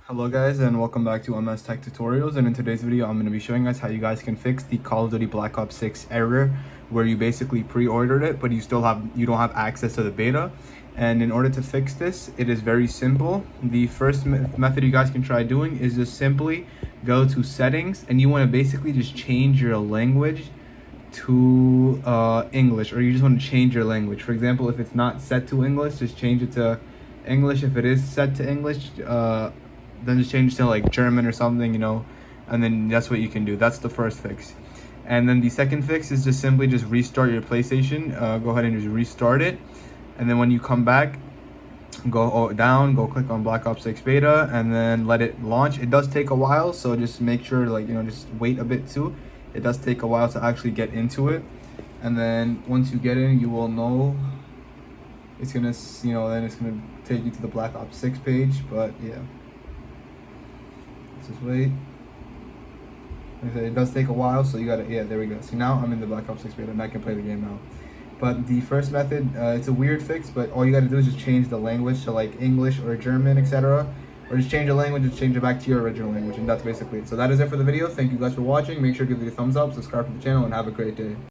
Hello guys, and welcome back to MS Tech Tutorials. And in today's video I'm going to be showing us how you guys can fix the Call of Duty Black Ops 6 error where you basically pre-ordered it but you don't have access to the beta. And in order to fix this, it is very simple. The first method you guys can try doing is just simply go to settings, and you want to basically just change your language to English, or you just want to change your language. For example, if it's not set to English, just change it to English. If it is set to English, then just change to like German or something, and then that's what you can do. That's the first fix. And then the second fix is just simply just restart your PlayStation. Go ahead and just restart it, and then when you come back, go click on Black Ops 6 beta and then let it launch. It does take a while, so just make sure just wait a bit too. It does take a while to actually get into it, and then once you get in, you will know it's gonna then it's gonna take you to the Black Ops 6 page. But yeah, just wait. Like I said, it does take a while, so you gotta, there we go. See, now I'm in the Black Ops 6 beta and I can play the game now. But the first method, it's a weird fix, but all you gotta do is just change the language to like English or German, etc. Or just change the language and change it back to your original language, and that's basically it. So that is it for the video. Thank you guys for watching. Make sure to give it a thumbs up, subscribe to the channel, and have a great day.